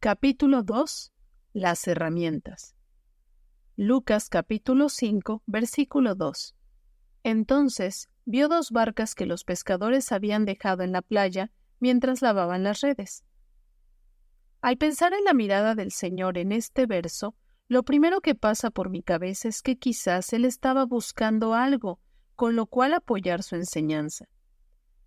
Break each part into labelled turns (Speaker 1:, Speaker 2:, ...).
Speaker 1: Capítulo 2. Las herramientas. Lucas capítulo 5, versículo 2. Entonces vio 2 barcas que los pescadores habían dejado en la playa mientras lavaban las redes. Al pensar en la mirada del Señor en este verso, lo primero que pasa por mi cabeza es que quizás Él estaba buscando algo con lo cual apoyar su enseñanza.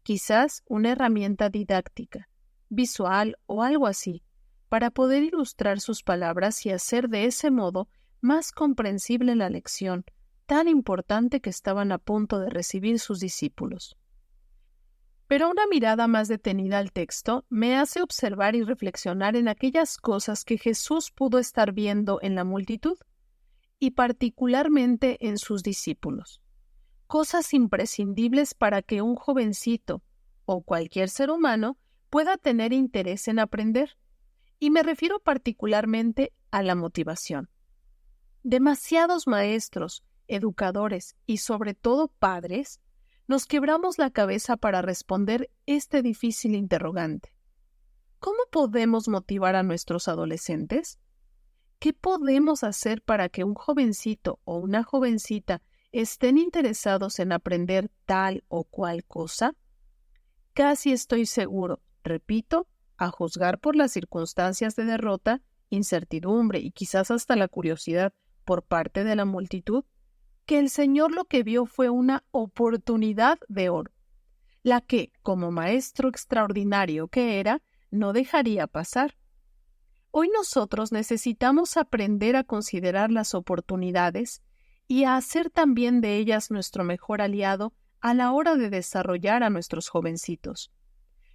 Speaker 1: Quizás una herramienta didáctica, visual o algo así, para poder ilustrar sus palabras y hacer de ese modo más comprensible la lección tan importante que estaban a punto de recibir sus discípulos. Pero una mirada más detenida al texto me hace observar y reflexionar en aquellas cosas que Jesús pudo estar viendo en la multitud, y particularmente en sus discípulos. Cosas imprescindibles para que un jovencito o cualquier ser humano pueda tener interés en aprender. Y me refiero particularmente a la motivación. Demasiados maestros, educadores y sobre todo padres nos quebramos la cabeza para responder este difícil interrogante. ¿Cómo podemos motivar a nuestros adolescentes? ¿Qué podemos hacer para que un jovencito o una jovencita estén interesados en aprender tal o cual cosa? Casi estoy seguro, repito, a juzgar por las circunstancias de derrota, incertidumbre y quizás hasta la curiosidad por parte de la multitud, que el Señor lo que vio fue una oportunidad de oro, la que, como maestro extraordinario que era, no dejaría pasar. Hoy nosotros necesitamos aprender a considerar las oportunidades y a hacer también de ellas nuestro mejor aliado a la hora de desarrollar a nuestros jovencitos.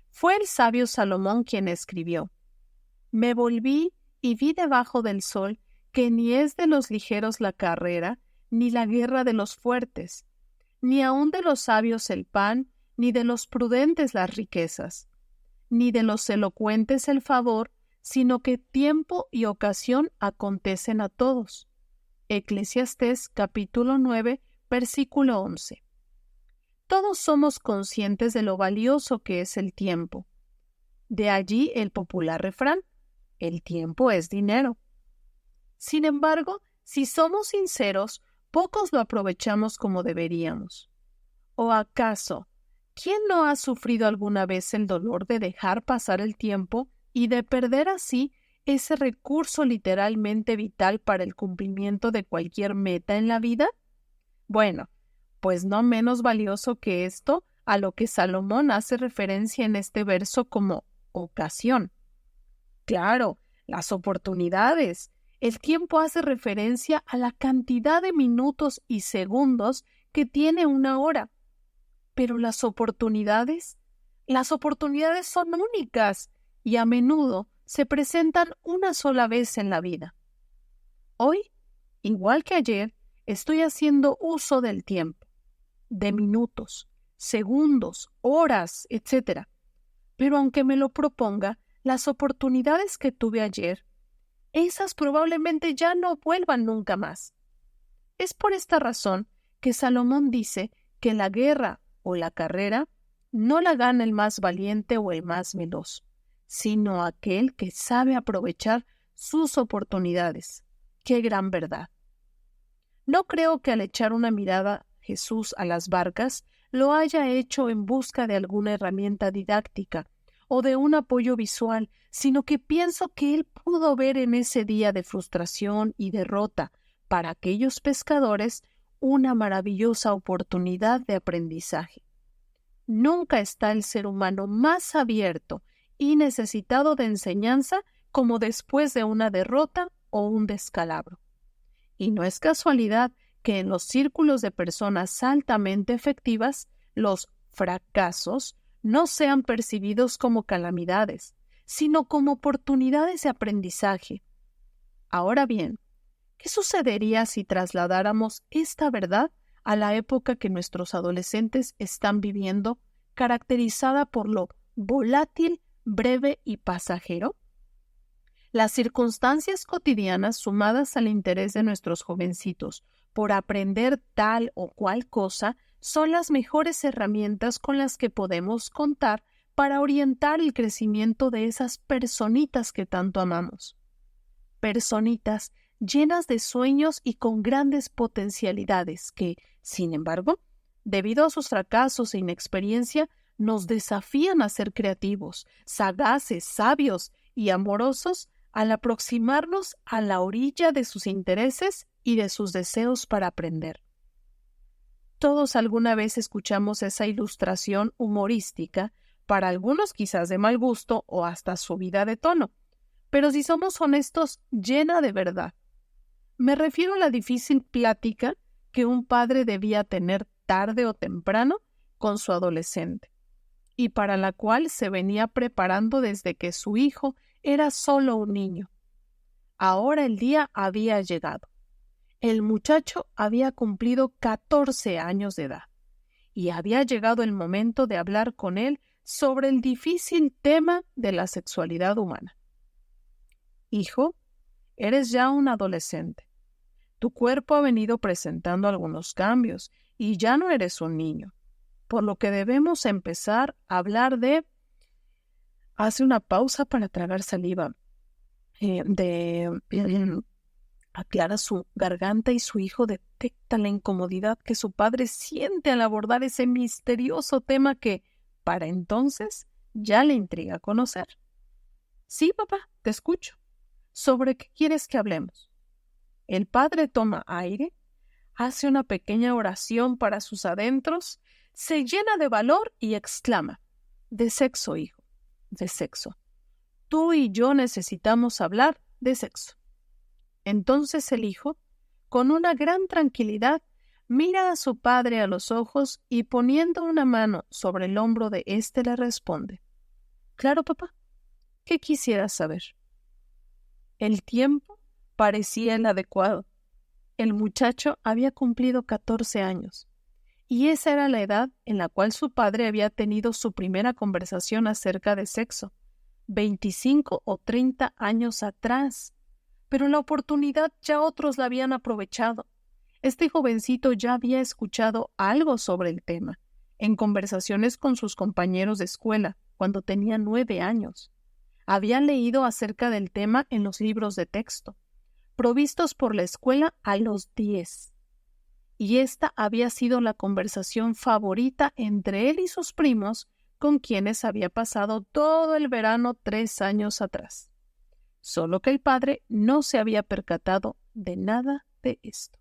Speaker 1: Fue el sabio Salomón quien escribió: «Me volví y vi debajo del sol que ni es de los ligeros la carrera, ni la guerra de los fuertes, ni aun de los sabios el pan, ni de los prudentes las riquezas, ni de los elocuentes el favor, sino que tiempo y ocasión acontecen a todos». Eclesiastés capítulo 9, versículo 11. Todos somos conscientes de lo valioso que es el tiempo. De allí el popular refrán: el tiempo es dinero. Sin embargo, si somos sinceros, pocos lo aprovechamos como deberíamos. ¿O acaso, quién no ha sufrido alguna vez el dolor de dejar pasar el tiempo y de perder así ese recurso literalmente vital para el cumplimiento de cualquier meta en la vida? Bueno, pues no menos valioso que esto a lo que Salomón hace referencia en este verso como ocasión. Claro, las oportunidades. El tiempo hace referencia a la cantidad de minutos y segundos que tiene una hora. Pero las oportunidades son únicas y a menudo se presentan una sola vez en la vida. Hoy, igual que ayer, estoy haciendo uso del tiempo, de minutos, segundos, horas, etc. Pero aunque me lo proponga, las oportunidades que tuve ayer, esas probablemente ya no vuelvan nunca más. Es por esta razón que Salomón dice que la guerra o la carrera no la gana el más valiente o el más veloz, sino aquel que sabe aprovechar sus oportunidades. ¡Qué gran verdad! No creo que al echar una mirada Jesús a las barcas lo haya hecho en busca de alguna herramienta didáctica o de un apoyo visual, sino que pienso que él pudo ver en ese día de frustración y derrota para aquellos pescadores una maravillosa oportunidad de aprendizaje. Nunca está el ser humano más abierto y necesitado de enseñanza como después de una derrota o un descalabro. Y no es casualidad que en los círculos de personas altamente efectivas, los fracasos no sean percibidos como calamidades, sino como oportunidades de aprendizaje. Ahora bien, ¿qué sucedería si trasladáramos esta verdad a la época que nuestros adolescentes están viviendo, caracterizada por lo volátil, breve y pasajero? Las circunstancias cotidianas sumadas al interés de nuestros jovencitos por aprender tal o cual cosa son las mejores herramientas con las que podemos contar para orientar el crecimiento de esas personitas que tanto amamos. Personitas llenas de sueños y con grandes potencialidades que, sin embargo, debido a sus fracasos e inexperiencia, nos desafían a ser creativos, sagaces, sabios y amorosos al aproximarnos a la orilla de sus intereses y de sus deseos para aprender. Todos alguna vez escuchamos esa ilustración humorística, para algunos quizás de mal gusto o hasta subida de tono, pero si somos honestos, llena de verdad. Me refiero a la difícil plática que un padre debía tener tarde o temprano con su adolescente, y para la cual se venía preparando desde que su hijo era solo un niño. Ahora el día había llegado. El muchacho había cumplido 14 años de edad, y había llegado el momento de hablar con él sobre el difícil tema de la sexualidad humana. Hijo, eres ya un adolescente. Tu cuerpo ha venido presentando algunos cambios y ya no eres un niño, por lo que debemos empezar a hablar de... Hace una pausa para tragar saliva. Aclara su garganta y su hijo detecta la incomodidad que su padre siente al abordar ese misterioso tema que, para entonces, ya le intriga conocer. Sí, papá, te escucho. ¿Sobre qué quieres que hablemos? El padre toma aire, hace una pequeña oración para sus adentros, se llena de valor y exclama: de sexo, hijo, de sexo. Tú y yo necesitamos hablar de sexo. Entonces el hijo, con una gran tranquilidad, mira a su padre a los ojos y poniendo una mano sobre el hombro de éste le responde: Claro, papá, ¿qué quisieras saber? El tiempo parecía el adecuado. El muchacho había cumplido 14 años, y esa era la edad en la cual su padre había tenido su primera conversación acerca de sexo, 25 o 30 años atrás. Pero la oportunidad ya otros la habían aprovechado. Este jovencito ya había escuchado algo sobre el tema, en conversaciones con sus compañeros de escuela, cuando tenía 9 años. Había leído acerca del tema en los libros de texto, provistos por la escuela a los 10. Y esta había sido la conversación favorita entre él y sus primos, con quienes había pasado todo el verano 3 años atrás. Solo que el padre no se había percatado de nada de esto.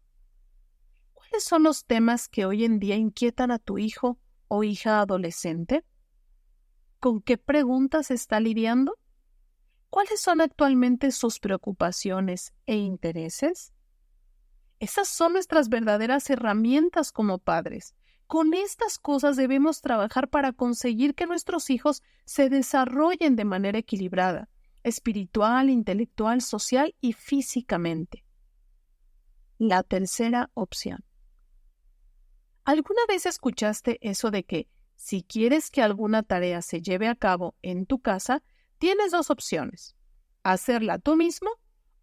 Speaker 1: ¿Cuáles son los temas que hoy en día inquietan a tu hijo o hija adolescente? ¿Con qué preguntas está lidiando? ¿Cuáles son actualmente sus preocupaciones e intereses? Esas son nuestras verdaderas herramientas como padres. Con estas cosas debemos trabajar para conseguir que nuestros hijos se desarrollen de manera equilibrada, espiritual, intelectual, social y físicamente. La tercera opción. ¿Alguna vez escuchaste eso de que si quieres que alguna tarea se lleve a cabo en tu casa, tienes 2 opciones: hacerla tú mismo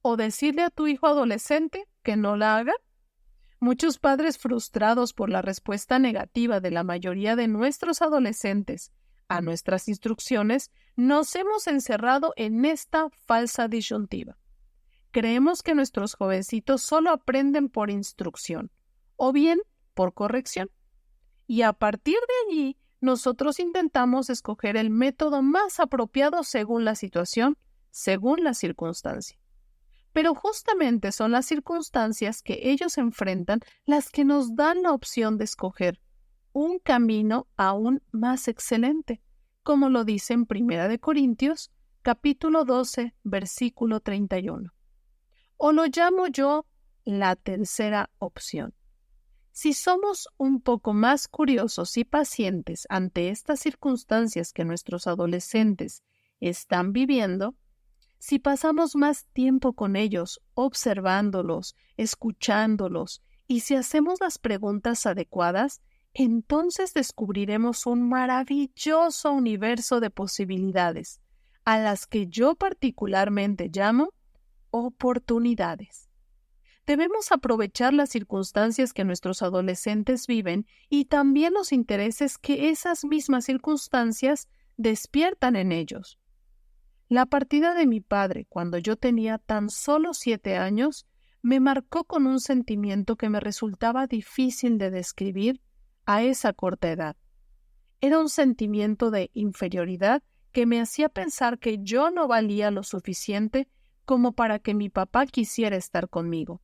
Speaker 1: o decirle a tu hijo adolescente que no la haga? Muchos padres, frustrados por la respuesta negativa de la mayoría de nuestros adolescentes a nuestras instrucciones, nos hemos encerrado en esta falsa disyuntiva. Creemos que nuestros jovencitos solo aprenden por instrucción o bien por corrección. Y a partir de allí, nosotros intentamos escoger el método más apropiado según la situación, según la circunstancia. Pero justamente son las circunstancias que ellos enfrentan las que nos dan la opción de escoger un camino aún más excelente, como lo dice en 1 Corintios, capítulo 12, versículo 31. O lo llamo yo la tercera opción. Si somos un poco más curiosos y pacientes ante estas circunstancias que nuestros adolescentes están viviendo, si pasamos más tiempo con ellos, observándolos, escuchándolos, y si hacemos las preguntas adecuadas, entonces descubriremos un maravilloso universo de posibilidades, a las que yo particularmente llamo oportunidades. Debemos aprovechar las circunstancias que nuestros adolescentes viven y también los intereses que esas mismas circunstancias despiertan en ellos. La partida de mi padre, cuando yo tenía tan solo 7 años, me marcó con un sentimiento que me resultaba difícil de describir a esa corta edad. Era un sentimiento de inferioridad que me hacía pensar que yo no valía lo suficiente como para que mi papá quisiera estar conmigo.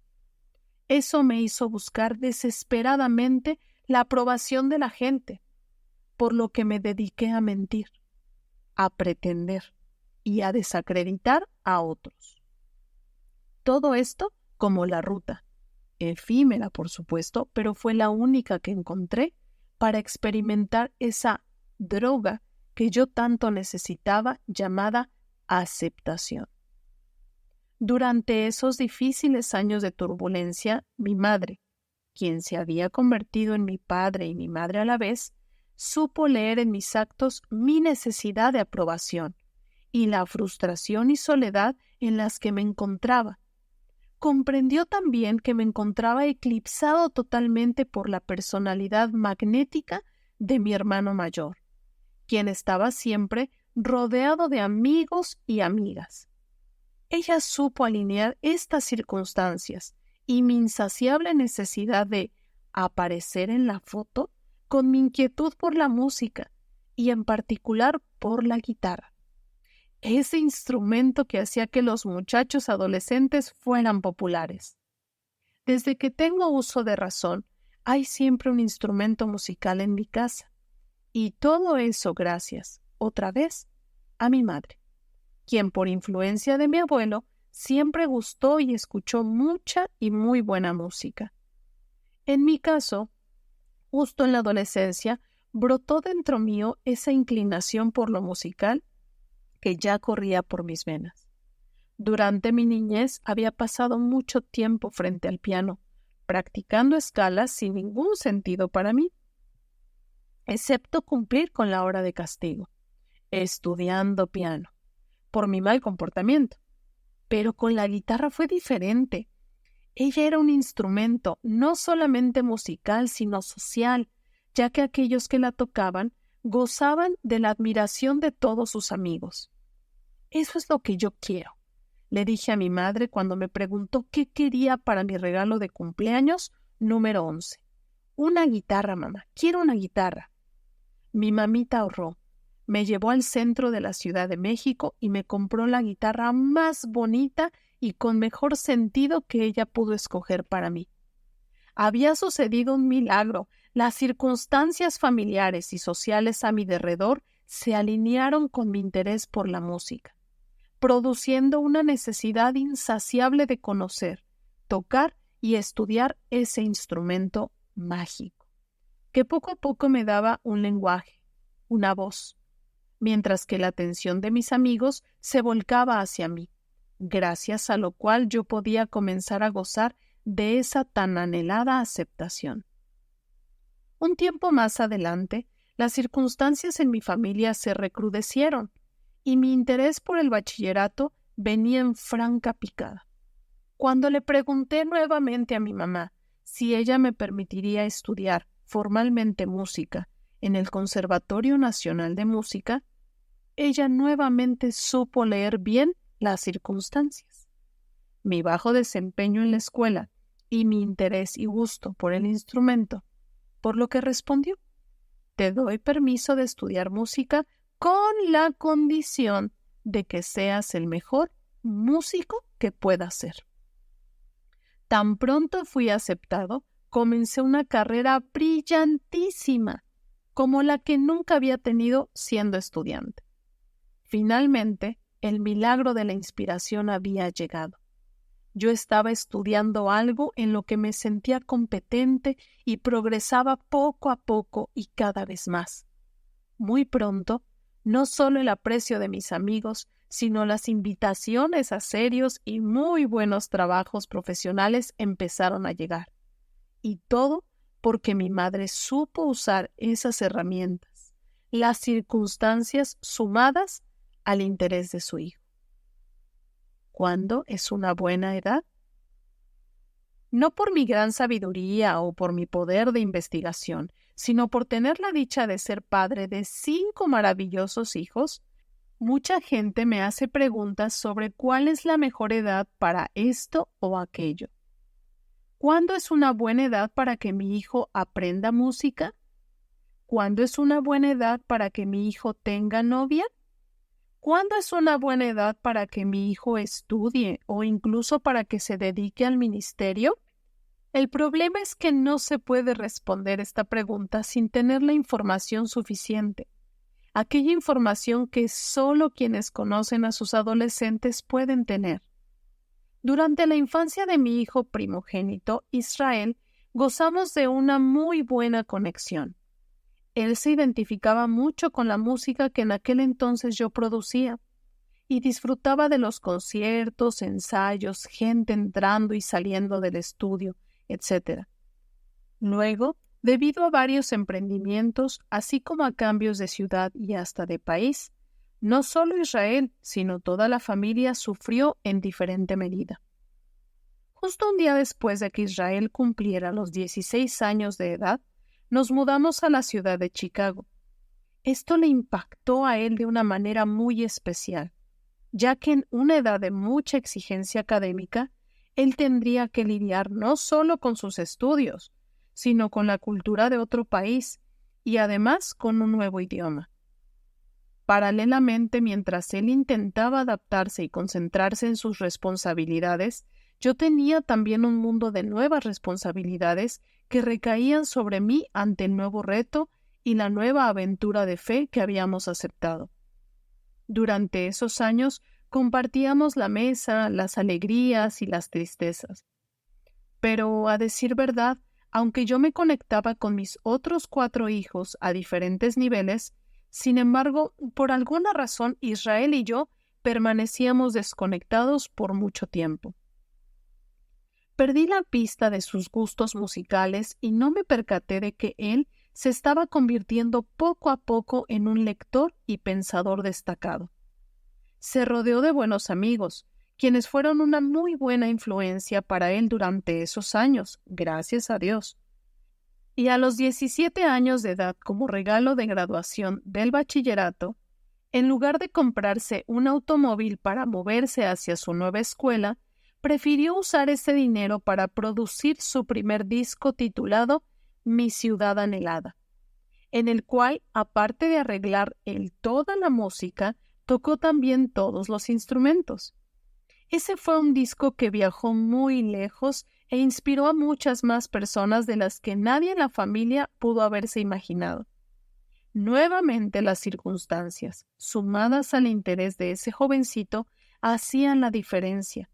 Speaker 1: Eso me hizo buscar desesperadamente la aprobación de la gente, por lo que me dediqué a mentir, a pretender y a desacreditar a otros. Todo esto como la ruta, efímera por supuesto, pero fue la única que encontré para experimentar esa droga que yo tanto necesitaba, llamada aceptación. Durante esos difíciles años de turbulencia, mi madre, quien se había convertido en mi padre y mi madre a la vez, supo leer en mis actos mi necesidad de aprobación y la frustración y soledad en las que me encontraba. Comprendió también que me encontraba eclipsado totalmente por la personalidad magnética de mi hermano mayor, quien estaba siempre rodeado de amigos y amigas. Ella supo alinear estas circunstancias y mi insaciable necesidad de aparecer en la foto con mi inquietud por la música y en particular por la guitarra. Ese instrumento que hacía que los muchachos adolescentes fueran populares. Desde que tengo uso de razón, hay siempre un instrumento musical en mi casa. Y todo eso gracias, otra vez, a mi madre, quien por influencia de mi abuelo siempre gustó y escuchó mucha y muy buena música. En mi caso, justo en la adolescencia, brotó dentro mío esa inclinación por lo musical que ya corría por mis venas. Durante mi niñez había pasado mucho tiempo frente al piano, practicando escalas sin ningún sentido para mí, excepto cumplir con la hora de castigo, estudiando piano, por mi mal comportamiento. Pero con la guitarra fue diferente. Ella era un instrumento no solamente musical, sino social, ya que aquellos que la tocaban gozaban de la admiración de todos sus amigos. Eso es lo que yo quiero, le dije a mi madre cuando me preguntó qué quería para mi regalo de cumpleaños número 11. Una guitarra, mamá, quiero una guitarra. Mi mamita ahorró, me llevó al centro de la Ciudad de México y me compró la guitarra más bonita y con mejor sentido que ella pudo escoger para mí. Había sucedido un milagro. Las circunstancias familiares y sociales a mi derredor se alinearon con mi interés por la música, produciendo una necesidad insaciable de conocer, tocar y estudiar ese instrumento mágico, que poco a poco me daba un lenguaje, una voz, mientras que la atención de mis amigos se volcaba hacia mí, gracias a lo cual yo podía comenzar a gozar de esa tan anhelada aceptación. Un tiempo más adelante, las circunstancias en mi familia se recrudecieron y mi interés por el bachillerato venía en franca picada. Cuando le pregunté nuevamente a mi mamá si ella me permitiría estudiar formalmente música en el Conservatorio Nacional de Música, ella nuevamente supo leer bien las circunstancias. Mi bajo desempeño en la escuela y mi interés y gusto por el instrumento, por lo que respondió: te doy permiso de estudiar música con la condición de que seas el mejor músico que puedas ser. Tan pronto fui aceptado, comencé una carrera brillantísima, como la que nunca había tenido siendo estudiante. Finalmente, el milagro de la inspiración había llegado. Yo estaba estudiando algo en lo que me sentía competente y progresaba poco a poco y cada vez más. Muy pronto, no solo el aprecio de mis amigos, sino las invitaciones a serios y muy buenos trabajos profesionales empezaron a llegar. Y todo porque mi madre supo usar esas herramientas, las circunstancias sumadas al interés de su hijo. ¿Cuándo es una buena edad? No por mi gran sabiduría o por mi poder de investigación, sino por tener la dicha de ser padre de 5 maravillosos hijos, mucha gente me hace preguntas sobre cuál es la mejor edad para esto o aquello. ¿Cuándo es una buena edad para que mi hijo aprenda música? ¿Cuándo es una buena edad para que mi hijo tenga novia? ¿Cuándo es una buena edad para que mi hijo estudie o incluso para que se dedique al ministerio? El problema es que no se puede responder esta pregunta sin tener la información suficiente, aquella información que solo quienes conocen a sus adolescentes pueden tener. Durante la infancia de mi hijo primogénito, Israel, gozamos de una muy buena conexión. Él se identificaba mucho con la música que en aquel entonces yo producía y disfrutaba de los conciertos, ensayos, gente entrando y saliendo del estudio, etc. Luego, debido a varios emprendimientos, así como a cambios de ciudad y hasta de país, no solo Israel, sino toda la familia sufrió en diferente medida. Justo un día después de que Israel cumpliera los 16 años de edad, nos mudamos a la ciudad de Chicago. Esto le impactó a él de una manera muy especial, ya que en una edad de mucha exigencia académica, él tendría que lidiar no solo con sus estudios, sino con la cultura de otro país y además con un nuevo idioma. Paralelamente, mientras él intentaba adaptarse y concentrarse en sus responsabilidades, yo tenía también un mundo de nuevas responsabilidades que recaían sobre mí ante el nuevo reto y la nueva aventura de fe que habíamos aceptado. Durante esos años compartíamos la mesa, las alegrías y las tristezas. Pero, a decir verdad, aunque yo me conectaba con mis otros 4 hijos a diferentes niveles, sin embargo, por alguna razón Israel y yo permanecíamos desconectados por mucho tiempo. Perdí la pista de sus gustos musicales y no me percaté de que él se estaba convirtiendo poco a poco en un lector y pensador destacado. Se rodeó de buenos amigos, quienes fueron una muy buena influencia para él durante esos años, gracias a Dios. Y a los 17 años de edad, como regalo de graduación del bachillerato, en lugar de comprarse un automóvil para moverse hacia su nueva escuela, prefirió usar ese dinero para producir su primer disco titulado Mi ciudad anhelada, en el cual, aparte de arreglar él toda la música, tocó también todos los instrumentos. Ese fue un disco que viajó muy lejos e inspiró a muchas más personas de las que nadie en la familia pudo haberse imaginado. Nuevamente las circunstancias, sumadas al interés de ese jovencito, hacían la diferencia,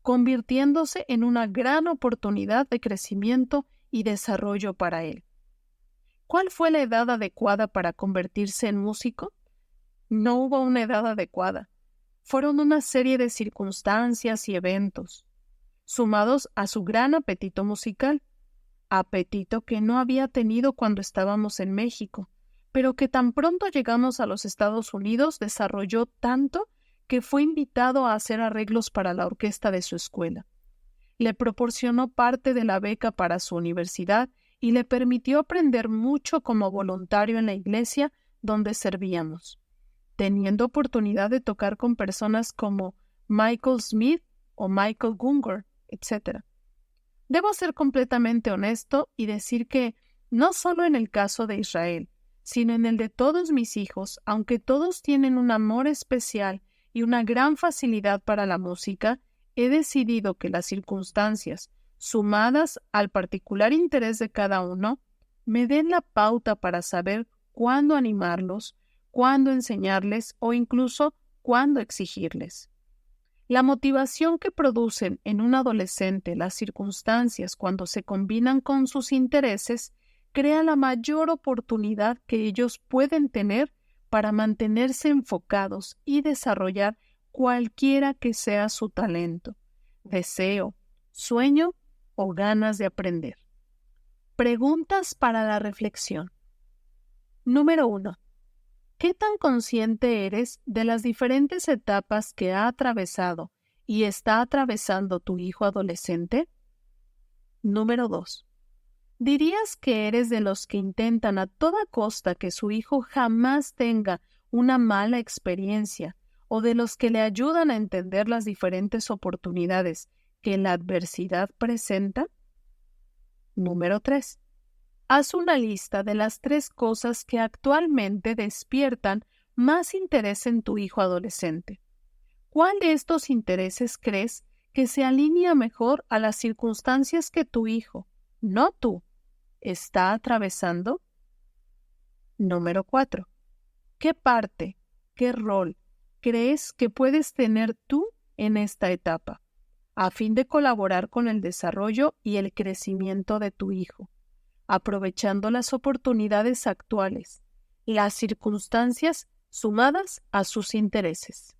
Speaker 1: convirtiéndose en una gran oportunidad de crecimiento y desarrollo para él. ¿Cuál fue la edad adecuada para convertirse en músico? No hubo una edad adecuada. Fueron una serie de circunstancias y eventos, sumados a su gran apetito musical, apetito que no había tenido cuando estábamos en México, pero que tan pronto llegamos a los Estados Unidos desarrolló tanto que fue invitado a hacer arreglos para la orquesta de su escuela. Le proporcionó parte de la beca para su universidad y le permitió aprender mucho como voluntario en la iglesia donde servíamos, teniendo oportunidad de tocar con personas como Michael Smith o Michael Gungor, etc. Debo ser completamente honesto y decir que, no solo en el caso de Israel, sino en el de todos mis hijos, aunque todos tienen un amor especial y una gran facilidad para la música, he decidido que las circunstancias, sumadas al particular interés de cada uno, me den la pauta para saber cuándo animarlos, cuándo enseñarles o incluso cuándo exigirles. La motivación que producen en un adolescente las circunstancias cuando se combinan con sus intereses crea la mayor oportunidad que ellos pueden tener para mantenerse enfocados y desarrollar cualquiera que sea su talento, deseo, sueño o ganas de aprender. Preguntas para la reflexión. Número 1. ¿Qué tan consciente eres de las diferentes etapas que ha atravesado y está atravesando tu hijo adolescente? Número 2. ¿Dirías que eres de los que intentan a toda costa que su hijo jamás tenga una mala experiencia o de los que le ayudan a entender las diferentes oportunidades que la adversidad presenta? Número 3. Haz una lista de las 3 cosas que actualmente despiertan más interés en tu hijo adolescente. ¿Cuál de estos intereses crees que se alinea mejor a las circunstancias que tu hijo, no tú, está atravesando? Número 4. ¿Qué parte, qué rol crees que puedes tener tú en esta etapa, a fin de colaborar con el desarrollo y el crecimiento de tu hijo, aprovechando las oportunidades actuales, las circunstancias sumadas a sus intereses?